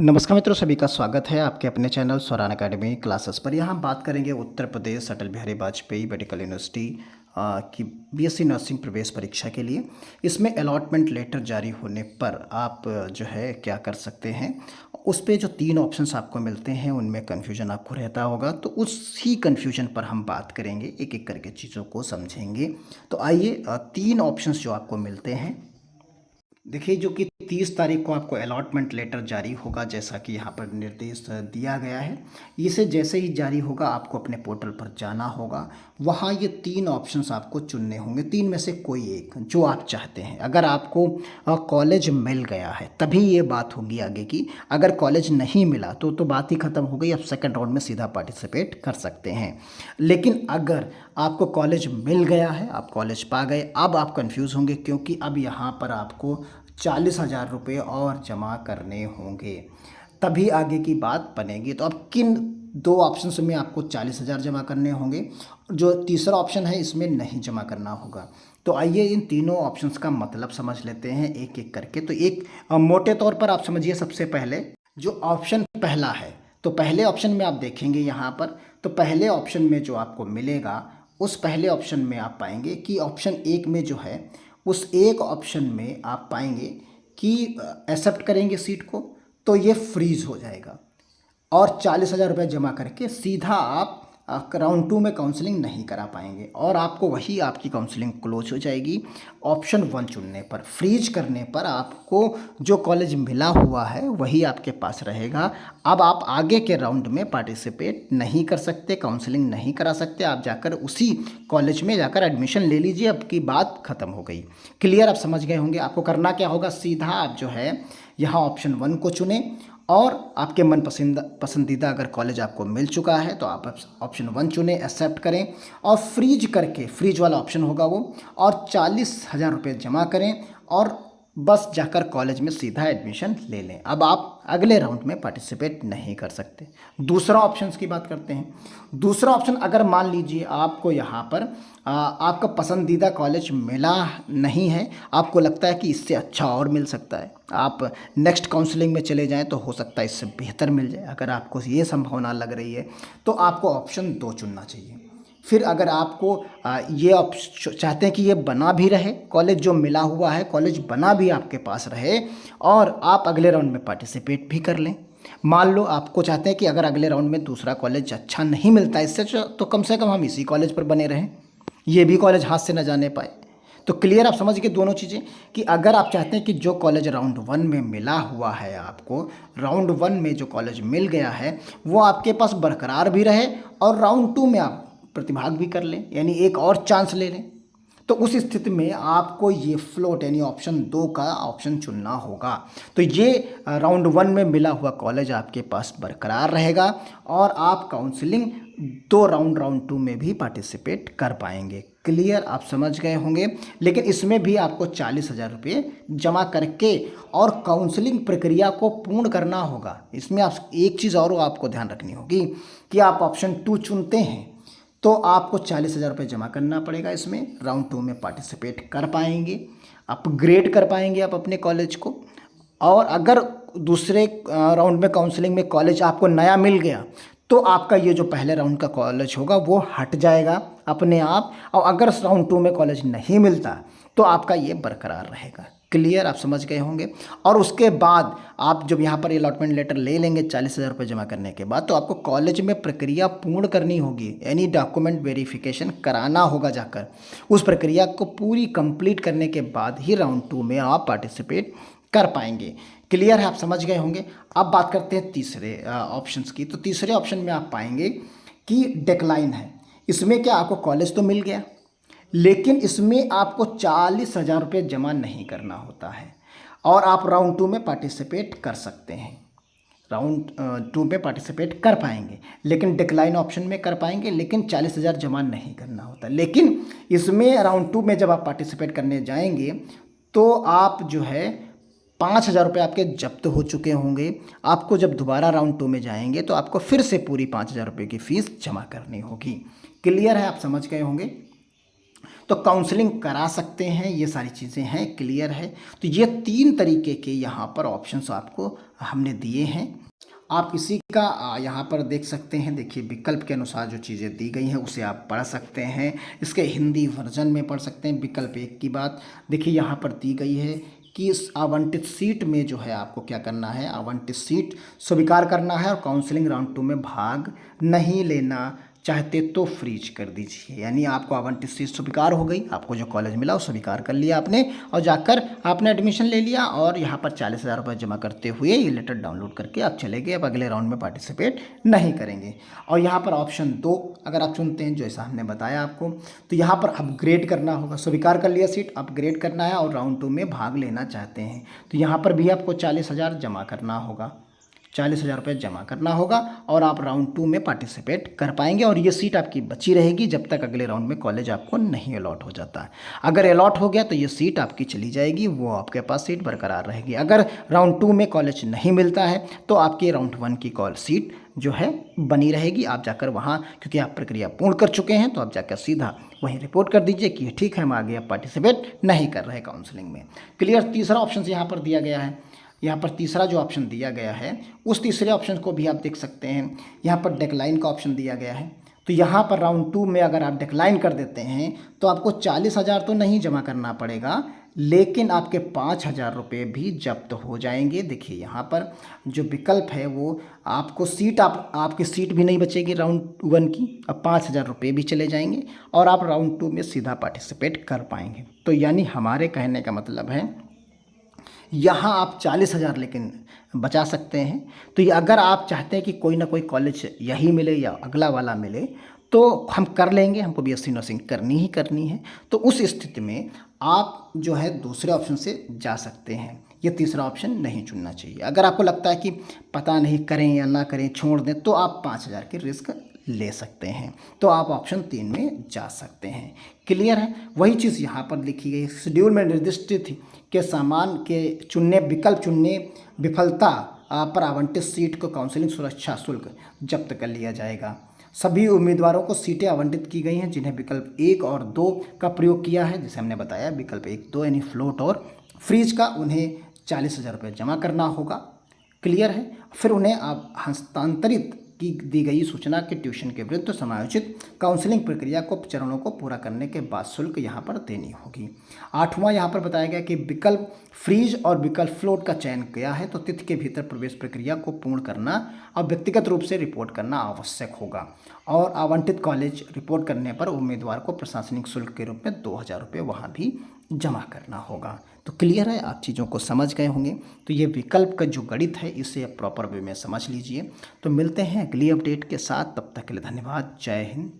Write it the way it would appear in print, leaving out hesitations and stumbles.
नमस्कार मित्रों, सभी का स्वागत है आपके अपने चैनल स्वरान अकेडमी क्लासेस पर। यहाँ हम बात करेंगे उत्तर प्रदेश अटल बिहारी वाजपेयी मेडिकल यूनिवर्सिटी की बीएससी नर्सिंग प्रवेश परीक्षा के लिए। इसमें अलॉटमेंट लेटर जारी होने पर आप जो है क्या कर सकते हैं, उस पे जो 3 ऑप्शंस आपको मिलते हैं उनमें कन्फ्यूजन आपको रहता होगा, तो उसी कन्फ्यूजन पर हम बात करेंगे, एक एक करके चीज़ों को समझेंगे। तो आइए 3 ऑप्शंस जो आपको मिलते हैं, देखिए जो कि 30 तारीख को आपको अलॉटमेंट लेटर जारी होगा, जैसा कि यहाँ पर निर्देश दिया गया है। इसे जैसे ही जारी होगा आपको अपने पोर्टल पर जाना होगा, वहाँ ये 3 ऑप्शंस आपको चुनने होंगे, 3 में से कोई एक जो आप चाहते हैं। अगर आपको कॉलेज मिल गया है तभी ये बात होगी आगे की, अगर कॉलेज नहीं मिला तो बात ही ख़त्म हो गई, आप सेकेंड राउंड में सीधा पार्टिसिपेट कर सकते हैं। लेकिन अगर आपको कॉलेज मिल गया है, आप कॉलेज पा गए, अब आप कंफ्यूज होंगे क्योंकि अब यहाँ पर आपको 40,000 रुपये और जमा करने होंगे, तभी आगे की बात बनेगी। तो अब किन 2 ऑप्शंस में आपको 40,000 जमा करने होंगे, जो तीसरा ऑप्शन है इसमें नहीं जमा करना होगा। तो आइए इन तीनों ऑप्शंस का मतलब समझ लेते हैं एक एक करके। तो एक मोटे तौर पर आप समझिए, सबसे पहले जो ऑप्शन पहला है, तो पहले ऑप्शन में आप देखेंगे यहाँ पर, तो पहले ऑप्शन में जो आपको मिलेगा उस पहले ऑप्शन में आप पाएंगे कि ऑप्शन 1 में जो है, उस एक ऑप्शन में आप पाएंगे कि एक्सेप्ट करेंगे सीट को तो ये फ्रीज हो जाएगा और 40,000 रुपये जमा करके सीधा आप राउंड 2 में काउंसलिंग नहीं करा पाएंगे और आपको वही आपकी काउंसलिंग क्लोज हो जाएगी। ऑप्शन 1 चुनने पर, फ्रीज करने पर आपको जो कॉलेज मिला हुआ है वही आपके पास रहेगा। अब आप आगे के राउंड में पार्टिसिपेट नहीं कर सकते, काउंसलिंग नहीं करा सकते, आप जाकर उसी कॉलेज में जाकर एडमिशन ले लीजिए, अब की बात ख़त्म हो गई। क्लियर, आप समझ गए होंगे। आपको करना क्या होगा, सीधा आप जो है यहाँ ऑप्शन 1 को चुनें और आपके मन पसंदीदा अगर कॉलेज आपको मिल चुका है तो आप ऑप्शन 1 चुनें, एक्सेप्ट करें और फ्रीज करके, फ्रीज वाला ऑप्शन होगा वो, और 40,000 रुपये जमा करें और बस जाकर कॉलेज में सीधा एडमिशन ले लें। अब आप अगले राउंड में पार्टिसिपेट नहीं कर सकते। दूसरा ऑप्शन की बात करते हैं। दूसरा ऑप्शन, अगर मान लीजिए आपको यहाँ पर आपका पसंदीदा कॉलेज मिला नहीं है, आपको लगता है कि इससे अच्छा और मिल सकता है, आप नेक्स्ट काउंसलिंग में चले जाएं तो हो सकता है इससे बेहतर मिल जाए, अगर आपको ये संभावना लग रही है तो आपको ऑप्शन 2 चुनना चाहिए। फिर अगर आपको ये चाहते हैं कि ये बना भी रहे, कॉलेज जो मिला हुआ है कॉलेज बना भी आपके पास रहे और आप अगले राउंड में पार्टिसिपेट भी कर लें। मान लो आपको चाहते हैं कि अगर अगले राउंड में दूसरा कॉलेज अच्छा नहीं मिलता इससे, तो कम से कम हम इसी कॉलेज पर बने रहें, ये भी कॉलेज हाथ से न जाने पाए। तो क्लियर, आप समझ गए दोनों चीज़ें, कि अगर आप चाहते हैं कि जो कॉलेज राउंड 1 में मिला हुआ है, आपको राउंड 1 में जो कॉलेज मिल गया है वो आपके पास बरकरार भी रहे और राउंड 2 में आप प्रतिभाग भी कर लें, यानी एक और चांस ले लें, तो उस स्थिति में आपको ये फ्लोट यानी ऑप्शन 2 का ऑप्शन चुनना होगा। तो ये राउंड 1 में मिला हुआ कॉलेज आपके पास बरकरार रहेगा और आप काउंसलिंग 2 राउंड 2 में भी पार्टिसिपेट कर पाएंगे। क्लियर, आप समझ गए होंगे। लेकिन इसमें भी आपको 40,000 रुपये जमा करके और काउंसलिंग प्रक्रिया को पूर्ण करना होगा। इसमें आप एक चीज़ और आपको ध्यान रखनी होगी कि आप ऑप्शन 2 चुनते हैं तो आपको 40,000 रुपये जमा करना पड़ेगा, इसमें राउंड 2 में पार्टिसिपेट कर पाएंगे, अपग्रेड कर पाएंगे आप अपने कॉलेज को। और अगर दूसरे राउंड में काउंसलिंग में कॉलेज आपको नया मिल गया तो आपका ये जो पहले राउंड का कॉलेज होगा वो हट जाएगा अपने आप, और अगर राउंड 2 में कॉलेज नहीं मिलता तो आपका ये बरकरार रहेगा। क्लियर, आप समझ गए होंगे। और उसके बाद आप जब यहाँ पर अलॉटमेंट लेटर ले लेंगे 40,000 रुपये जमा करने के बाद, तो आपको कॉलेज में प्रक्रिया पूर्ण करनी होगी, यानी डॉक्यूमेंट वेरिफिकेशन कराना होगा जाकर। उस प्रक्रिया को पूरी कंप्लीट करने के बाद ही राउंड 2 में आप पार्टिसिपेट कर पाएंगे। क्लियर है, आप समझ गए होंगे। अब बात करते हैं तीसरे ऑप्शंस की। तो तीसरे ऑप्शन में आप पाएंगे कि डिक्लाइन है। इसमें क्या, आपको कॉलेज तो मिल गया लेकिन इसमें आपको 40,000 रुपये जमा नहीं करना होता है और आप राउंड 2 में पार्टिसिपेट कर सकते हैं, राउंड 2 में पार्टिसिपेट कर पाएंगे, लेकिन डिक्लाइन ऑप्शन में कर पाएंगे, लेकिन 40,000 जमा नहीं करना होता। लेकिन इसमें राउंड 2 में जब आप पार्टिसिपेट करने जाएंगे तो आप जो है 5,000 रुपये आपके जब्त हो चुके होंगे। आपको जब दोबारा राउंड 2 में जाएंगे तो आपको फिर से पूरी 5,000 रुपये की फ़ीस जमा करनी होगी। क्लियर है, आप समझ गए होंगे। तो तो काउंसलिंग करा सकते हैं। ये सारी चीज़ें हैं, क्लियर है। तो ये 3 तरीके के यहाँ पर ऑप्शंस आपको हमने दिए हैं। आप इसी का यहाँ पर देख सकते हैं। देखिए विकल्प के अनुसार जो चीज़ें दी गई हैं उसे आप पढ़ सकते हैं। इसके हिंदी वर्जन में पढ़ सकते हैं। विकल्प 1 की बात देखिए यहाँ पर दी गई है कि इस आवंटित सीट में जो है आपको क्या करना है, आवंटित सीट स्वीकार करना है और काउंसलिंग राउंड 2 में भाग नहीं लेना चाहते तो फ्रीज कर दीजिए। यानी आपको आवंटित सीट स्वीकार हो गई, आपको जो कॉलेज मिला वो स्वीकार कर लिया आपने और जाकर आपने एडमिशन ले लिया और यहाँ पर 40,000 रुपये जमा करते हुए ये लेटर डाउनलोड करके आप चले गए। अब अगले राउंड में पार्टिसिपेट नहीं करेंगे। और यहाँ पर ऑप्शन 2 अगर आप चुनते हैं, जैसा हमने बताया आपको, तो यहाँ पर अपग्रेड करना होगा। स्वीकार कर लिया सीट, अपग्रेड करना है और राउंड 2 में भाग लेना चाहते हैं तो यहाँ पर भी आपको 40,000 जमा करना होगा, 40,000 रुपये जमा करना होगा और आप राउंड 2 में पार्टिसिपेट कर पाएंगे और ये सीट आपकी बची रहेगी जब तक अगले राउंड में कॉलेज आपको नहीं अलॉट हो जाता है। अगर अलॉट हो गया तो ये सीट आपकी चली जाएगी, वो आपके पास सीट बरकरार रहेगी। अगर राउंड 2 में कॉलेज नहीं मिलता है तो आपकी राउंड 1 की कॉल सीट जो है बनी रहेगी। आप जाकर वहाँ, क्योंकि आप प्रक्रिया पूर्ण कर चुके हैं, तो आप जाकर सीधा वहीं रिपोर्ट कर दीजिए कि ठीक है हम आगे अब पार्टिसिपेट नहीं कर रहे काउंसलिंग में। क्लियर। तीसरा ऑप्शन यहाँ पर दिया गया है। यहाँ पर तीसरा जो ऑप्शन दिया गया है उस तीसरे ऑप्शन को भी आप देख सकते हैं। यहाँ पर डिक्लाइन का ऑप्शन दिया गया है। तो यहाँ पर राउंड 2 में अगर आप डिक्लाइन कर देते हैं तो आपको 40,000 तो नहीं जमा करना पड़ेगा, लेकिन आपके 5,000 रुपये भी जब्त हो जाएंगे। देखिए यहाँ पर जो विकल्प है वो आपको सीट आपकी सीट भी नहीं बचेगी राउंड 1 की, अब 5,000 रुपये भी चले जाएंगे और आप राउंड 2 में सीधा पार्टिसिपेट कर पाएंगे। तो यानी हमारे कहने का मतलब है यहाँ आप 40,000 लेकिन बचा सकते हैं। तो ये अगर आप चाहते हैं कि कोई ना कोई कॉलेज यही मिले या अगला वाला मिले तो हम कर लेंगे, हमको बीएससी नर्सिंग करनी ही करनी है, तो उस स्थिति में आप जो है दूसरे ऑप्शन से जा सकते हैं। ये तीसरा ऑप्शन नहीं चुनना चाहिए। अगर आपको लगता है कि पता नहीं करें या ना करें, छोड़ दें, तो आप 5,000 की रिस्क ले सकते हैं, तो आप ऑप्शन 3 में जा सकते हैं। क्लियर है। वही चीज़ यहाँ पर लिखी गई, शेड्यूल में निर्दिष्ट तिथि के सामान के चुनने विकल्प चुनने विफलता पर आवंटित सीट को काउंसलिंग सुरक्षा शुल्क जब्त कर लिया जाएगा। सभी उम्मीदवारों को सीटें आवंटित की गई हैं जिन्हें विकल्प 1 और 2 का प्रयोग किया है, जैसे हमने बताया विकल्प 1 2 यानी फ्लोट और फ्रीज का, उन्हें 40,000 रुपये जमा करना होगा। क्लियर है। फिर उन्हें आप हस्तांतरित की दी गई सूचना के ट्यूशन के विरुद्ध समायोजित काउंसलिंग प्रक्रिया को चरणों को पूरा करने के बाद शुल्क यहाँ पर देनी होगी। 8वां यहाँ पर बताया गया कि विकल्प फ्रीज और विकल्प फ्लोट का चयन किया है तो तिथि के भीतर प्रवेश प्रक्रिया को पूर्ण करना और व्यक्तिगत रूप से रिपोर्ट करना आवश्यक होगा और आवंटित कॉलेज रिपोर्ट करने पर उम्मीदवार को प्रशासनिक शुल्क के रूप में 2,000 रुपये वहाँ भी जमा करना होगा। तो क्लियर है, आप चीज़ों को समझ गए होंगे। तो ये विकल्प का जो गणित है इसे आप प्रॉपर वे में समझ लीजिए। तो मिलते हैं अगली अपडेट के साथ, तब तक के लिए धन्यवाद। जय हिंद।